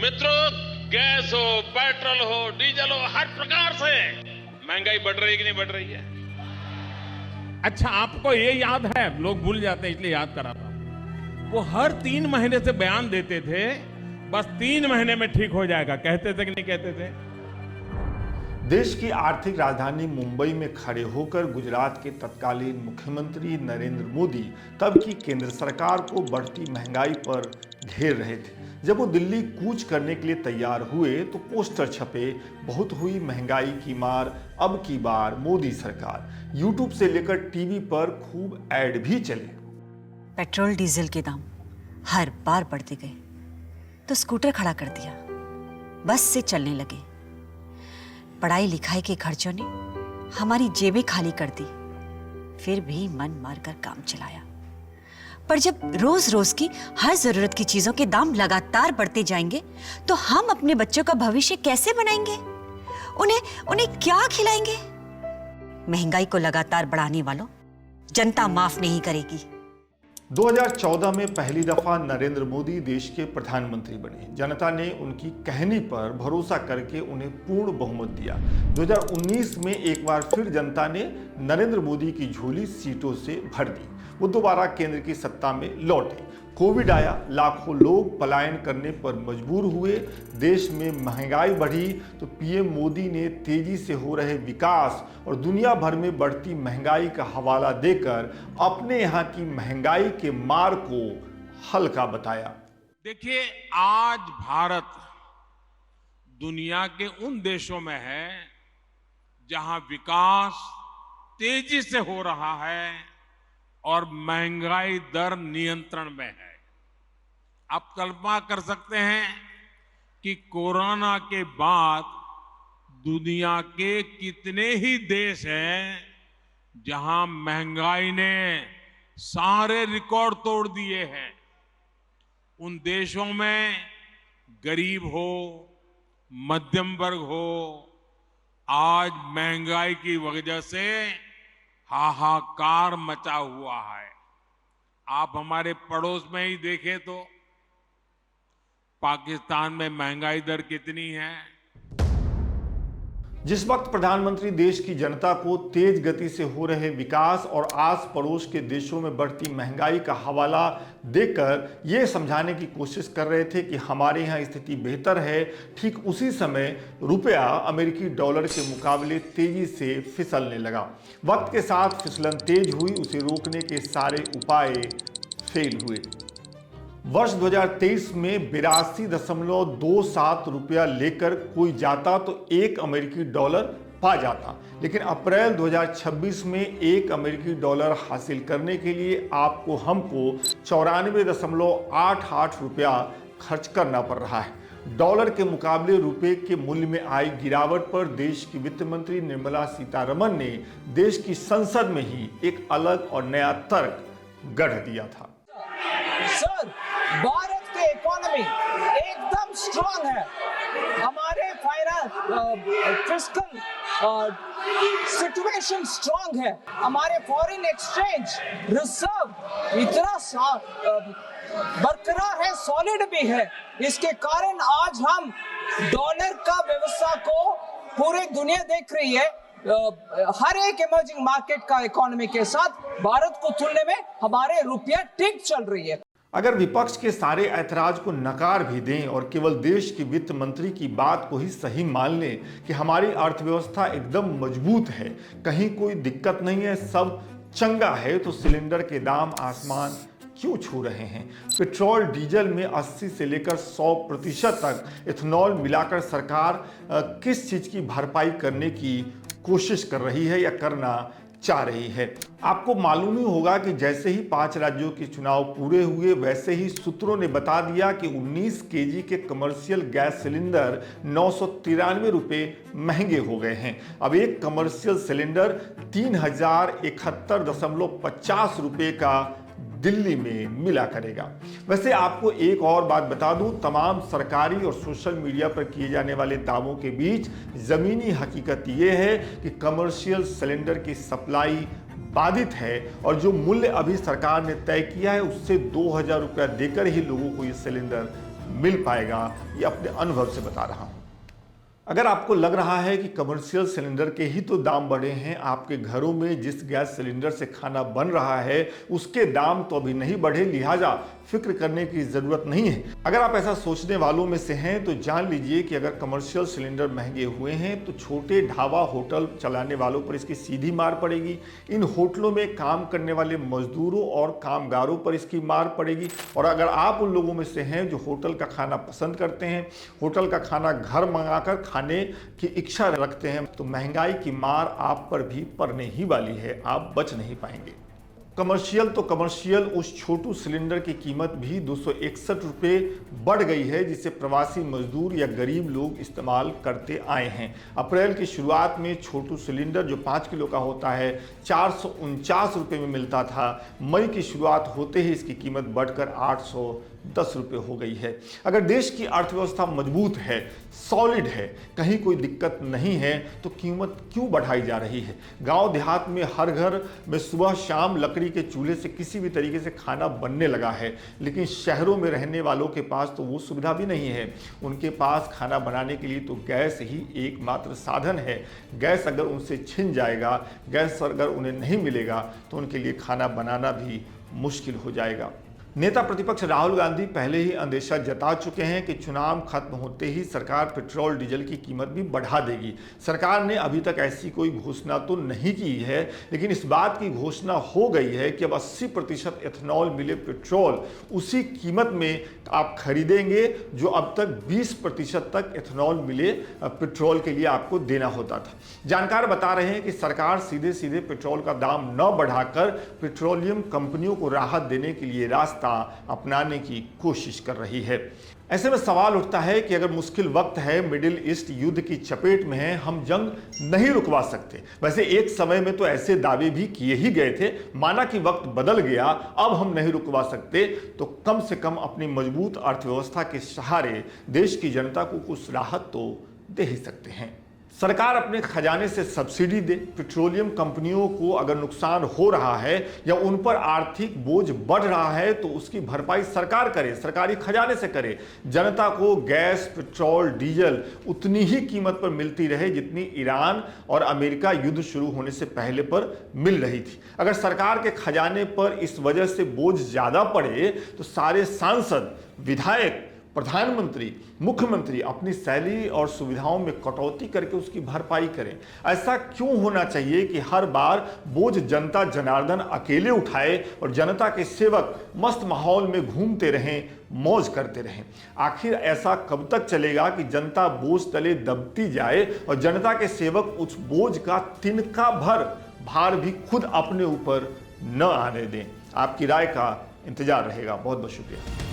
मित्रों, गैस हो, पेट्रोल हो, डीजल हो, हर प्रकार से महंगाई बढ़ रही है कि नहीं बढ़ रही है? अच्छा, आपको ये याद है, लोग भूल जाते हैं इसलिए याद कराता हूं। वो हर 3 महीने से बयान देते थे, बस 3 महीने में ठीक हो जाएगा। कहते थे कि नहीं कहते थे? देश की आर्थिक राजधानी मुंबई में खड़े होकर गुजरात के तत्कालीन मुख्यमंत्री नरेंद्र मोदी तब की केंद्र सरकार को बढ़ती महंगाई पर घेर रहे थे। जब वो दिल्ली कूच करने के लिए तैयार हुए तो पोस्टर छपे, बहुत हुई महंगाई की मार, अब की बार मोदी सरकार। यूट्यूब से लेकर टीवी पर खूब ऐड भी चले। पेट्रोल डीजल के दाम हर बार बढ़ते गए तो स्कूटर खड़ा कर दिया, बस से चलने लगे। पढ़ाई लिखाई के खर्चों ने हमारी जेबें खाली कर दी, फिर भी मन मारकर काम चलाया। पर जब रोज रोज की हर जरूरत की चीजों के दाम लगातार बढ़ते जाएंगे तो हम अपने बच्चों का भविष्य कैसे बनाएंगे? उन्हें क्या खिलाएंगे? महंगाई को लगातार बढ़ाने वालों, जनता माफ नहीं करेगी। 2014 में पहली दफा नरेंद्र मोदी देश के प्रधानमंत्री बने। जनता ने उनकी कहनी पर भरोसा करके उन्हें पूर्ण बहुमत दिया। 2019 में एक बार फिर जनता ने नरेंद्र मोदी की झोली सीटों से भर दी। वो दोबारा केंद्र की सत्ता में लौटे। कोविड आया, लाखों लोग पलायन करने पर मजबूर हुए, देश में महंगाई बढ़ी तो पीएम मोदी ने तेजी से हो रहे विकास और दुनिया भर में बढ़ती महंगाई का हवाला देकर अपने यहाँ की महंगाई के मार को हल्का बताया। देखिए, आज भारत दुनिया के उन देशों में है जहां विकास तेजी से हो रहा है और महंगाई दर नियंत्रण में है। आप कल्पना कर सकते हैं कि कोरोना के बाद दुनिया के कितने ही देश हैं जहां महंगाई ने सारे रिकॉर्ड तोड़ दिए हैं। उन देशों में गरीब हो, मध्यम वर्ग हो, आज महंगाई की वजह से हाहाकार मचा हुआ है। आप हमारे पड़ोस में ही देखें तो पाकिस्तान में महंगाई दर कितनी है। जिस वक्त प्रधानमंत्री देश की जनता को तेज गति से हो रहे विकास और आस पड़ोस के देशों में बढ़ती महंगाई का हवाला देकर ये समझाने की कोशिश कर रहे थे कि हमारे यहाँ स्थिति बेहतर है, ठीक उसी समय रुपया अमेरिकी डॉलर के मुकाबले तेजी से फिसलने लगा। वक्त के साथ फिसलन तेज हुई, उसे रोकने के सारे उपाय फेल हुए। वर्ष 2023 में 82.27 रुपया लेकर कोई जाता तो 1 अमेरिकी डॉलर पा जाता, लेकिन अप्रैल 2026 में 1 अमेरिकी डॉलर हासिल करने के लिए हमको 94.88 रुपया खर्च करना पड़ रहा है। डॉलर के मुकाबले रुपए के मूल्य में आई गिरावट पर देश की वित्त मंत्री निर्मला सीतारमण ने देश की संसद में ही एक अलग और नया तर्क गढ़ दिया था। सर, भारत की इकोनॉमी एकदम स्ट्रांग है। हमारे फिस्कल सिचुएशन स्ट्रांग है। हमारे फॉरेन एक्सचेंज रिजर्व इतना बरकरार है, सॉलिड भी है। इसके कारण आज हम डॉलर का व्यवस्था को पूरी दुनिया देख रही है। हर एक इमर्जिंग मार्केट का इकोनॉमी के साथ भारत को तुलने में हमारे रुपया ठीक चल रही है। अगर विपक्ष के सारे ऐतराज को नकार भी दें और केवल देश की वित्त मंत्री की बात को ही सही मान लें कि हमारी अर्थव्यवस्था एकदम मजबूत है, कहीं कोई दिक्कत नहीं है, सब चंगा है, तो सिलेंडर के दाम आसमान क्यों छू रहे हैं? पेट्रोल डीजल में 80 से लेकर 100% तक इथेनॉल मिलाकर सरकार किस चीज की भरपाई करने की कोशिश कर रही है या करना चाह रही है? आपको मालूम ही होगा कि जैसे ही 5 राज्यों के चुनाव पूरे हुए, वैसे ही सूत्रों ने बता दिया कि 19 केजी के कमर्शियल गैस सिलेंडर 993 रुपये महंगे हो गए हैं। अब एक कमर्शियल सिलेंडर 3071.50 रुपये का दिल्ली में मिला करेगा। वैसे आपको एक और बात बता दूं, तमाम सरकारी और सोशल मीडिया पर किए जाने वाले दावों के बीच जमीनी हकीकत यह है कि कमर्शियल सिलेंडर की सप्लाई बाधित है और जो मूल्य अभी सरकार ने तय किया है उससे 2000 रुपया देकर ही लोगों को ये सिलेंडर मिल पाएगा, ये अपने अनुभव से बता रहा हूं। अगर आपको लग रहा है कि कमर्शियल सिलेंडर के ही तो दाम बढ़े हैं, आपके घरों में जिस गैस सिलेंडर से खाना बन रहा है उसके दाम तो अभी नहीं बढ़े, लिहाजा फिक्र करने की जरूरत नहीं है। अगर आप ऐसा सोचने वालों में से हैं तो जान लीजिए कि अगर कमर्शियल सिलेंडर महंगे हुए हैं तो छोटे ढाबा होटल चलाने वालों पर इसकी सीधी मार पड़ेगी, इन होटलों में काम करने वाले मजदूरों और कामगारों पर इसकी मार पड़ेगी। और अगर आप उन लोगों में से हैं जो होटल का खाना पसंद करते हैं, होटल का खाना घर मंगाकर खाने की इच्छा रखते हैं, तो महंगाई की मार आप पर भी पड़ने ही वाली है, आप बच नहीं पाएंगे। कमर्शियल तो कमर्शियल, उस छोटू सिलेंडर की कीमत भी 261 रुपये बढ़ गई है, जिसे प्रवासी मजदूर या गरीब लोग इस्तेमाल करते आए हैं। अप्रैल की शुरुआत में छोटू सिलेंडर जो 5 किलो का होता है 449 रुपये में मिलता था। मई की शुरुआत होते ही इसकी कीमत बढ़कर 810 रुपये हो गई है। अगर देश की अर्थव्यवस्था मजबूत है, सॉलिड है, कहीं कोई दिक्कत नहीं है, तो कीमत क्यों बढ़ाई जा रही है? गांव देहात में हर घर में सुबह शाम लकड़ी के चूल्हे से किसी भी तरीके से खाना बनने लगा है, लेकिन शहरों में रहने वालों के पास तो वो सुविधा भी नहीं है। उनके पास खाना बनाने के लिए तो गैस ही एकमात्र साधन है। गैस अगर उनसे छिन जाएगा, गैस अगर उन्हें नहीं मिलेगा, तो उनके लिए खाना बनाना भी मुश्किल हो जाएगा। नेता प्रतिपक्ष राहुल गांधी पहले ही अंदेशा जता चुके हैं कि चुनाव खत्म होते ही सरकार पेट्रोल डीजल की कीमत भी बढ़ा देगी। सरकार ने अभी तक ऐसी कोई घोषणा तो नहीं की है, लेकिन इस बात की घोषणा हो गई है कि अब 80% एथेनॉल मिले पेट्रोल उसी कीमत में आप खरीदेंगे जो अब तक 20% तक एथेनॉल मिले पेट्रोल के लिए आपको देना होता था। जानकार बता रहे हैं कि सरकार सीधे सीधे पेट्रोल का दाम न बढ़ाकर पेट्रोलियम कंपनियों को राहत देने के लिए रास्ता अपनाने की कोशिश कर रही है। ऐसे में सवाल उठता है कि अगर मुश्किल वक्त है, मिडिल ईस्ट युद्ध की चपेट में है, हम जंग नहीं रुकवा सकते। वैसे एक समय में तो ऐसे दावे भी किए ही गए थे, माना कि वक्त बदल गया, अब हम नहीं रुकवा सकते, तो कम से कम अपनी मजबूत अर्थव्यवस्था के सहारे देश की जनता को कुछ राहत तो दे ही सकते हैं। सरकार अपने खजाने से सब्सिडी दे, पेट्रोलियम कंपनियों को अगर नुकसान हो रहा है या उन पर आर्थिक बोझ बढ़ रहा है तो उसकी भरपाई सरकार करे, सरकारी खजाने से करे। जनता को गैस, पेट्रोल, डीजल उतनी ही कीमत पर मिलती रहे जितनी ईरान और अमेरिका युद्ध शुरू होने से पहले पर मिल रही थी। अगर सरकार के खजाने पर इस वजह से बोझ ज्यादा पड़े तो सारे सांसद, विधायक, प्रधानमंत्री, मुख्यमंत्री अपनी सैलरी और सुविधाओं में कटौती करके उसकी भरपाई करें। ऐसा क्यों होना चाहिए कि हर बार बोझ जनता जनार्दन अकेले उठाए और जनता के सेवक मस्त माहौल में घूमते रहें, मौज करते रहें? आखिर ऐसा कब तक चलेगा कि जनता बोझ तले दबती जाए और जनता के सेवक उस बोझ का तिनका भर भार भी खुद अपने ऊपर न आने दें? आपकी राय का इंतजार रहेगा। बहुत बहुत शुक्रिया।